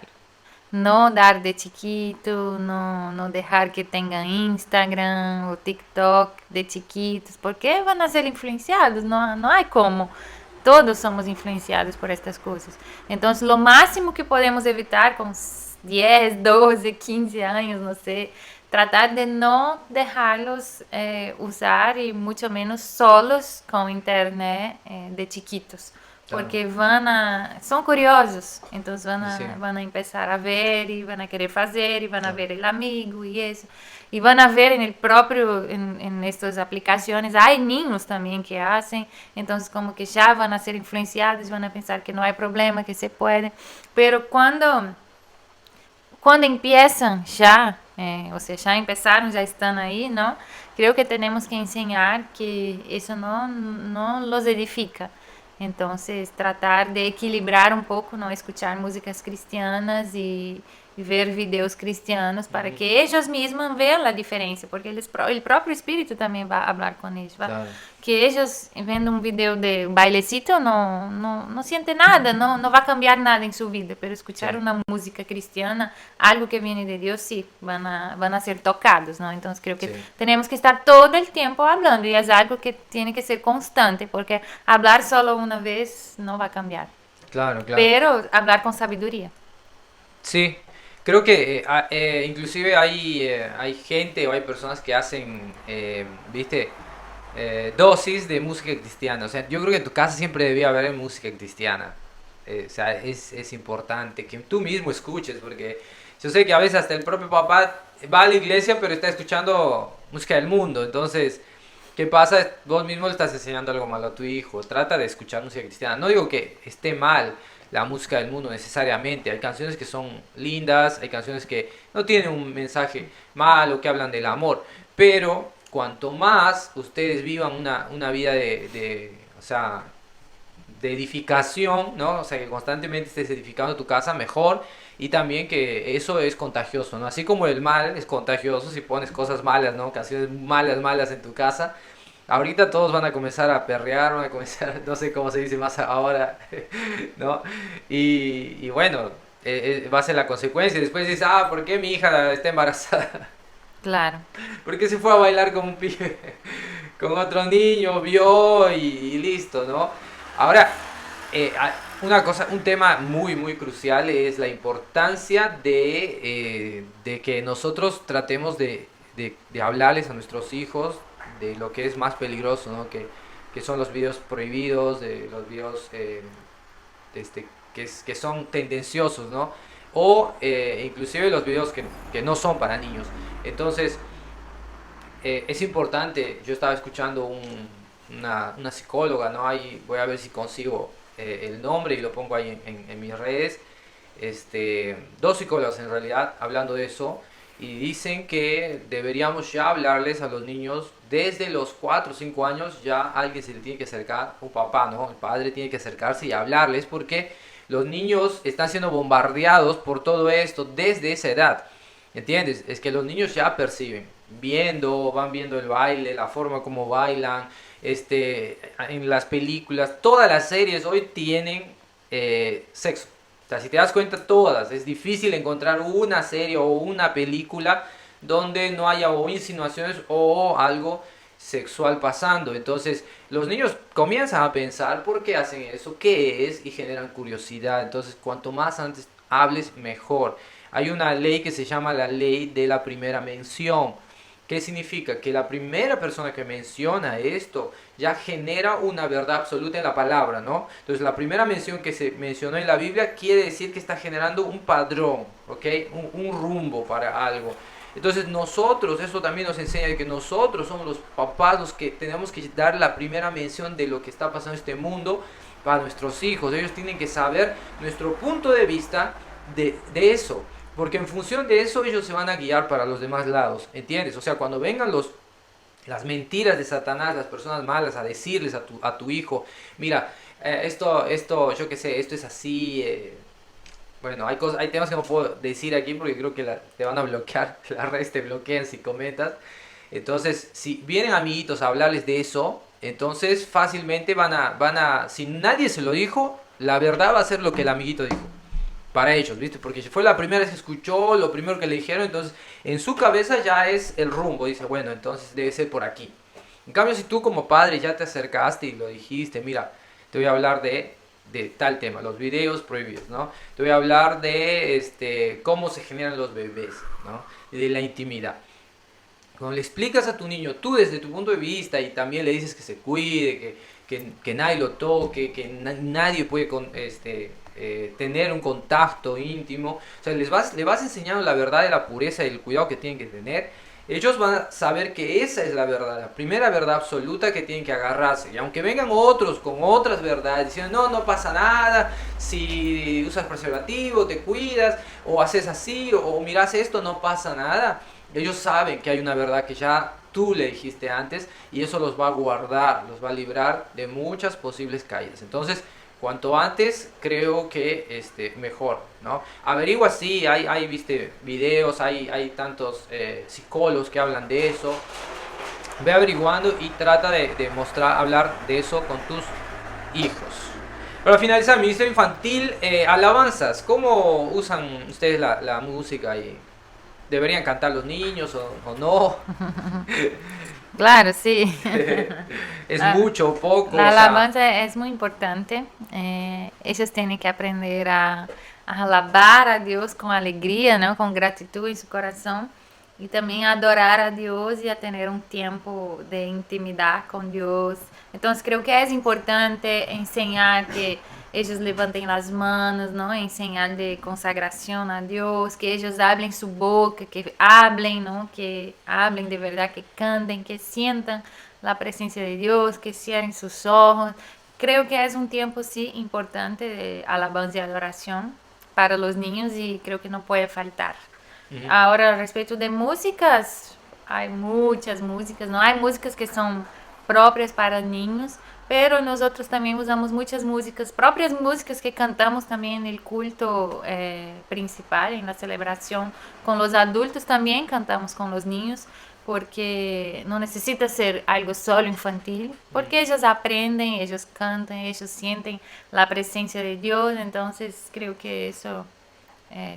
No dar de chiquito, no dejar que tengan Instagram o TikTok de chiquitos, porque van a ser influenciados, no hay como. Todos somos influenciados por estas cosas. Entonces, lo máximo que podemos evitar con 10, 12, 15 años, no sé, tratar de no dejarlos usar y mucho menos solos con internet de chiquitos. Claro. Porque son curiosos, entonces Sí, van a empezar a ver y van a querer hacer y van a claro. ver el amigo y eso. Y van a ver en estas aplicaciones, hay niños también que hacen, entonces como que ya van a ser influenciados, van a pensar que no hay problema, que se puede. Pero cuando empiezan ya, o sea, ya empezaron, ya están ahí, ¿no? Creo que tenemos que enseñar que eso no los edifica. Entonces, tratar de equilibrar un poco, ¿no? Escuchar músicas cristianas y ver videos cristianos para que ellos mismos vean la diferencia, porque el propio Espíritu también va a hablar con ellos, ¿va? Claro. Que ellos viendo un video de bailecito no sienten nada, no va a cambiar nada en su vida, pero escuchar Sí, una música cristiana, algo que viene de Dios, sí, van a ser tocados, ¿no? Entonces creo que sí. tenemos que estar todo el tiempo hablando y es algo que tiene que ser constante, porque hablar solo una vez no va a cambiar, Claro, claro. pero hablar con sabiduría. Sí, creo que inclusive hay gente o hay personas que hacen, viste, dosis de música cristiana. O sea, yo creo que en tu casa siempre debía haber música cristiana. O sea, es importante que tú mismo escuches, porque yo sé que a veces hasta el propio papá va a la iglesia, pero está escuchando música del mundo. Entonces, ¿qué pasa? Vos mismo le estás enseñando algo malo a tu hijo. Trata de escuchar música cristiana. No digo que esté mal la música del mundo necesariamente. Hay canciones que son lindas, hay canciones que no tienen un mensaje malo, que hablan del amor. Pero cuanto más ustedes vivan una vida o sea, de edificación, ¿no? O sea, que constantemente estés edificando tu casa, mejor. Y también que eso es contagioso, ¿no? Así como el mal es contagioso si pones cosas malas, ¿no? Canciones malas, malas en tu casa. Ahorita todos van a comenzar a perrear, van a comenzar, no sé cómo se dice más ahora, ¿no? Y bueno, va a ser la consecuencia. Después dices, ah, ¿por qué mi hija está embarazada? Claro. ¿Por qué se fue a bailar con un pibe? Con otro niño, vio y listo, ¿no? Ahora, una cosa, un tema muy, muy crucial es la importancia de que nosotros tratemos de hablarles a nuestros hijos de lo que es más peligroso, ¿no? Que son los videos prohibidos, de los videos que son tendenciosos, ¿no? O inclusive los videos que no son para niños. Entonces, es importante, yo estaba escuchando una psicóloga, ¿no? Ahí voy a ver si consigo el nombre y lo pongo ahí en mis redes. Dos psicólogas en realidad hablando de eso y dicen que deberíamos ya hablarles a los niños desde los 4 o 5 años, ya alguien se le tiene que acercar, un papá, ¿no? El padre tiene que acercarse y hablarles porque los niños están siendo bombardeados por todo esto desde esa edad. ¿Entiendes? Es que los niños ya perciben, van viendo el baile, la forma como bailan, en las películas, todas las series hoy tienen sexo. O sea, si te das cuenta, todas. Es difícil encontrar una serie o una película donde no haya o insinuaciones o algo sexual pasando. Entonces, los niños comienzan a pensar por qué hacen eso, qué es, y generan curiosidad. Entonces, cuanto más antes hables, mejor. Hay una ley que se llama la ley de la primera mención. ¿Qué significa? Que la primera persona que menciona esto ya genera una verdad absoluta en la palabra, ¿no? Entonces la primera mención que se mencionó en la Biblia quiere decir que está generando un padrón, ¿ok? Un rumbo para algo. Entonces nosotros, eso también nos enseña que nosotros somos los papás los que tenemos que dar la primera mención de lo que está pasando en este mundo para nuestros hijos. Ellos tienen que saber nuestro punto de vista de eso. Porque en función de eso ellos se van a guiar para los demás lados, ¿entiendes? O sea, cuando vengan las mentiras de Satanás, las personas malas, a decirles a tu hijo, mira, esto, yo qué sé, esto es así. Bueno, hay temas que no puedo decir aquí porque creo que te van a bloquear, las redes te bloquean si comentas. Entonces, si vienen amiguitos a hablarles de eso, entonces fácilmente si nadie se lo dijo, la verdad va a ser lo que el amiguito dijo para ellos, ¿viste? Porque si fue la primera vez que escuchó, lo primero que le dijeron, entonces en su cabeza ya es el rumbo, dice, bueno, entonces debe ser por aquí. En cambio, si tú como padre ya te acercaste y lo dijiste, mira, te voy a hablar de tal tema, los videos prohibidos, ¿no? Te voy a hablar de cómo se generan los bebés, ¿no? Y de la intimidad. Cuando le explicas a tu niño, tú desde tu punto de vista, y también le dices que se cuide, que nadie lo toque, que nadie puede tener un contacto íntimo, o sea, le vas enseñando la verdad de la pureza y el cuidado que tienen que tener. Ellos van a saber que esa es la verdad, la primera verdad absoluta que tienen que agarrarse. Y aunque vengan otros con otras verdades, diciendo, no pasa nada, si usas preservativo, te cuidas, o haces así, o miras esto, no pasa nada. Ellos saben que hay una verdad que ya tú le dijiste antes y eso los va a guardar, los va a librar de muchas posibles caídas. Entonces, cuanto antes, creo que mejor, ¿no? Averigua si viste, videos, hay tantos psicólogos que hablan de eso. Ve averiguando y trata de hablar de eso con tus hijos. Para finalizar, Ministerio Infantil, alabanzas. ¿Cómo usan ustedes la música y deberían cantar los niños o no? Claro, sí. Es mucho o poco. La O sea, alabanza es muy importante. Ellos tienen que aprender a alabar a Dios con alegría, ¿no? Con gratitud en su corazón. Y también a adorar a Dios y a tener un tiempo de intimidad con Dios. Entonces creo que es importante enseñar que ellos levantem las manos, ¿no? En señal de consagración a Dios, que ellos hablen su boca, que hablen, ¿no? Que hablen de verdad, que canten, que sientan la presencia de Dios, que cierren sus ojos. Creo que es un tiempo, sí, importante de alabanza y adoración para los niños y creo que no puede faltar. Ahora, respecto de músicas, hay muchas músicas, ¿no? Hay músicas que son propias para niños, pero nosotros también usamos muchas músicas, propias músicas que cantamos también en el culto principal, en la celebración. Con los adultos también cantamos con los niños, porque no necesita ser algo solo infantil, porque ellos aprenden, ellos cantan, ellos sienten la presencia de Dios, entonces creo que eso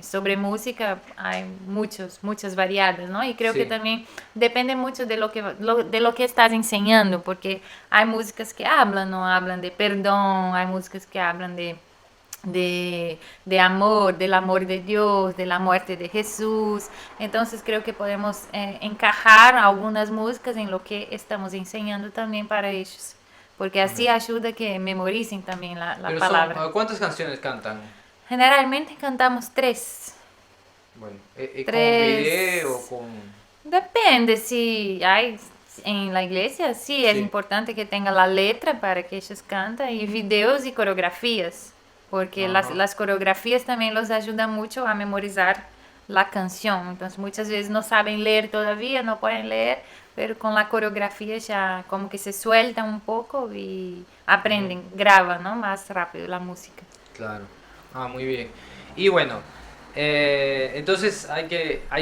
sobre música hay muchas variadas, ¿no? Y creo que sí. también depende mucho de lo que estás enseñando, porque hay músicas que hablan, ¿no? Hablan de perdón, hay músicas que hablan de amor, del amor de Dios, de la muerte de Jesús. Entonces creo que podemos encajar algunas músicas en lo que estamos enseñando también para ellos, porque así ayuda a que memoricen también la Pero palabra. ¿cuántas canciones cantan? Generalmente cantamos tres. Bueno, con video, Tres. Depende, si hay en la iglesia, sí, es Sí. importante que tenga la letra para que ellos canten, y videos y coreografías, porque Ajá. las coreografías también los ayudan mucho a memorizar la canción. Entonces muchas veces no saben leer todavía, no pueden leer, pero con la coreografía ya como que se sueltan un poco y aprenden, graban, ¿no? Más rápido la música. Claro. Ah, muy bien. Y bueno, Entonces hay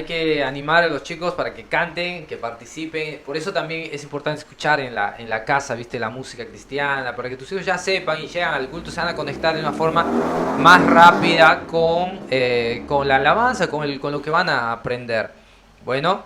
que animar a los chicos para que canten, que participen. Por eso también es importante escuchar en la casa, viste, la música cristiana, para que tus hijos ya sepan y llegan al culto, se van a conectar de una forma más rápida con la alabanza, con lo que van a aprender. Bueno,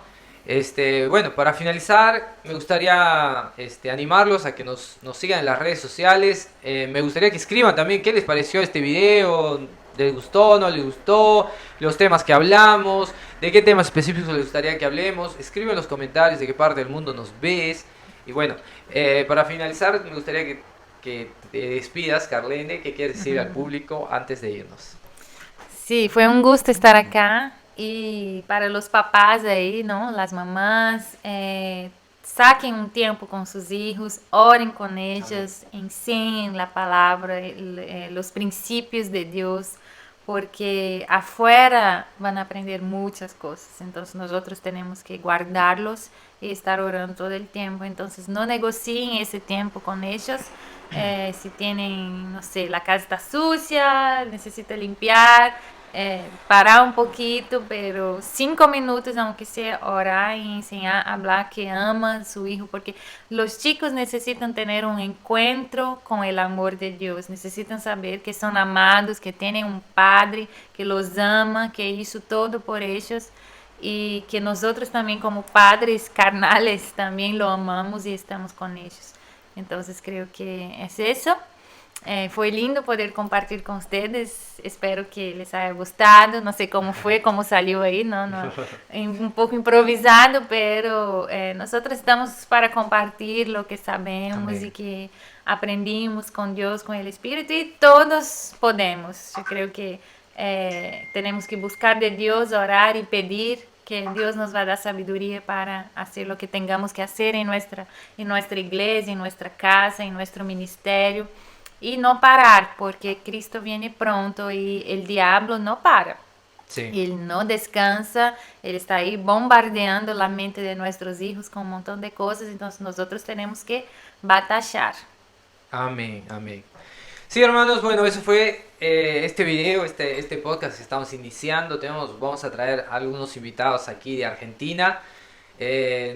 bueno, para finalizar, me gustaría animarlos a que nos sigan en las redes sociales. Me gustaría que escriban también qué les pareció este video. ¿Les gustó? ¿No les gustó? Los temas que hablamos. ¿De qué temas específicos les gustaría que hablemos? Escribe en los comentarios de qué parte del mundo nos ves. Y bueno, para finalizar, me gustaría que te despidas, Carlene. ¿Qué quieres decir al público antes de irnos? Sí, fue un gusto estar acá. Y para los papás ahí, ¿no? Las mamás, saquen un tiempo con sus hijos, oren con ellos, enseñen la palabra, los principios de Dios, porque afuera van a aprender muchas cosas. Entonces nosotros tenemos que guardarlos y estar orando todo el tiempo. Entonces no negocien ese tiempo con ellos. Si tienen, no sé, la casa está sucia, necesita limpiar, parar un poquito, pero 5 minutos, aunque sea, orar y enseñar a hablar que ama a su hijo, porque los chicos necesitan tener un encuentro con el amor de Dios, necesitan saber que son amados, que tienen un padre que los ama, que hizo todo por ellos y que nosotros también como padres carnales también lo amamos y estamos con ellos. Entonces creo que es eso. Fue lindo poder compartir con ustedes. Espero que les haya gustado. No sé cómo fue, cómo salió ahí, ¿no? Un poco improvisado, pero nosotros estamos para compartir lo que sabemos. Amén. Y que aprendimos con Dios, con el Espíritu, y todos podemos. Yo creo que tenemos que buscar de Dios, orar y pedir que Dios nos va a dar sabiduría para hacer lo que tengamos que hacer en nuestra iglesia, en nuestra casa, en nuestro ministerio. Y no parar, porque Cristo viene pronto y el diablo no para. Sí. Él no descansa, él está ahí bombardeando la mente de nuestros hijos con un montón de cosas, entonces nosotros tenemos que batallar. Amén, amén. Sí, hermanos, bueno, eso fue este video, este podcast que estamos iniciando. Vamos a traer algunos invitados aquí de Argentina.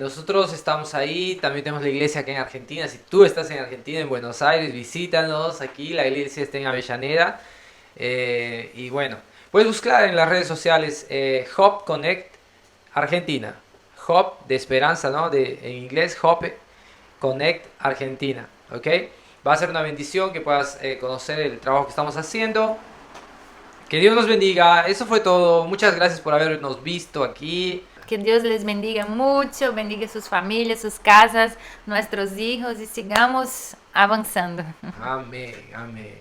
Nosotros estamos ahí, también tenemos la iglesia aquí en Argentina. Si tú estás en Argentina, en Buenos Aires, visítanos aquí, la iglesia está en Avellaneda. Y bueno, puedes buscar en las redes sociales Hope Connect Argentina. Hope de esperanza, ¿no? En inglés, Hope Connect Argentina, ¿ok? Va a ser una bendición que puedas conocer el trabajo que estamos haciendo. Que Dios nos bendiga. Eso fue todo. Muchas gracias por habernos visto aquí. Que Dios les bendiga mucho, bendiga sus familias, sus casas, nuestros hijos y sigamos avanzando. Amén, amén.